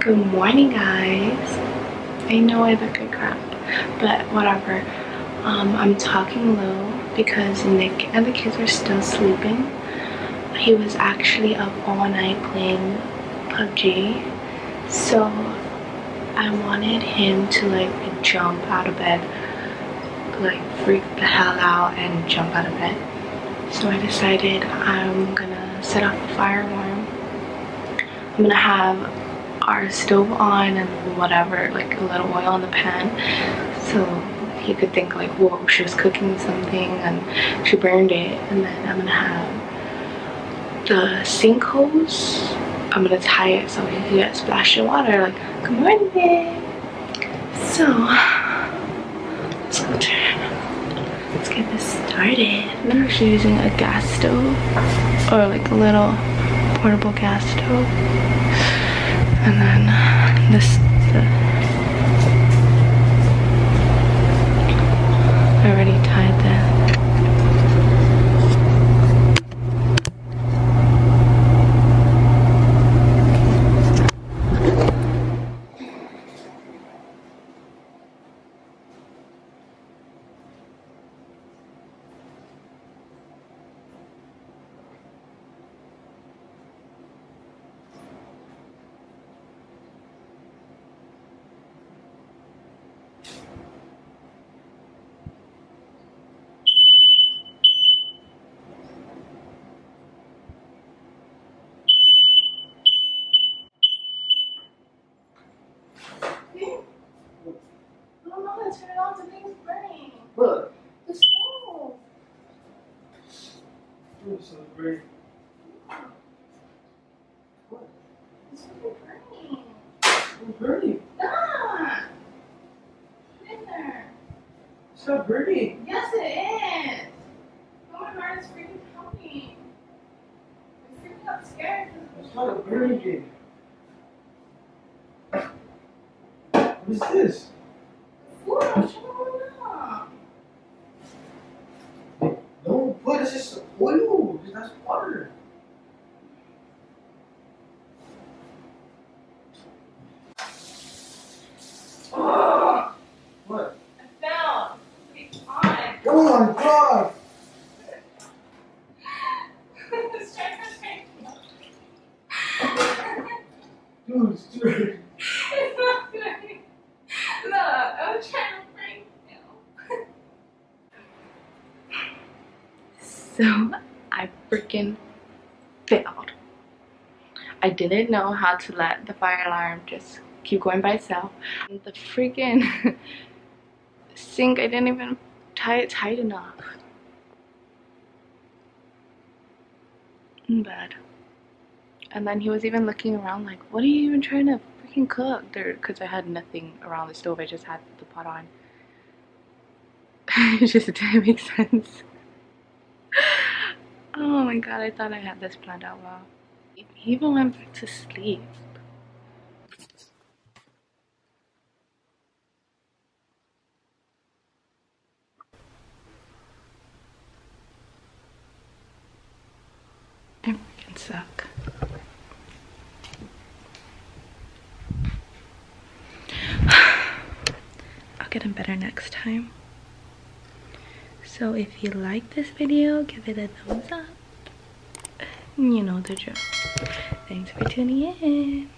Good morning, guys. I know I look like crap, but whatever. I'm talking low because Nick and the kids are still sleeping. He was actually up all night playing PUBG, so I wanted him to like jump out of bed, like freak the hell out and jump out of bed. So I decided I'm gonna set off a fire alarm. I'm gonna have our stove on and whatever, like a little oil in the pan, so he could think like, whoa, she was cooking something and she burned it. And then I'm gonna have the sink hose, I'm gonna tie it so he can get splashed in water like, good morning. So let's get this started. I'm actually using a gas stove, or like a little portable gas stove. And then this, I already tied that. Turn it on, something's burning. Look. The stove. Something's burning. What? It's fucking burning. It's burning. Ah! Get in there. It's not burning. Yes, it is. Oh my god, it's freaking coming. I'm freaking out scared. It's not a burning game. What is this? Food, I'm shut up. No, but it's just oil. That's water. What? I fell. It's on. Oh my god! It's trying to shake. Dude, it's dirty. It's not good. Look, I was trying to prank you. So I freaking failed. I didn't know how to let the fire alarm just keep going by itself. The freaking sink, I didn't even tie it tight enough. Bad. And then he was even looking around like, what are you even trying to freaking cook there? Because I had nothing around the stove, I just had the pot on. It just didn't make sense. Oh my god, I thought I had this planned out well. He even went back to sleep. I freaking suck. I'll get him better next time. So if you like this video, give it a thumbs up. You know the drill. Thanks for tuning in.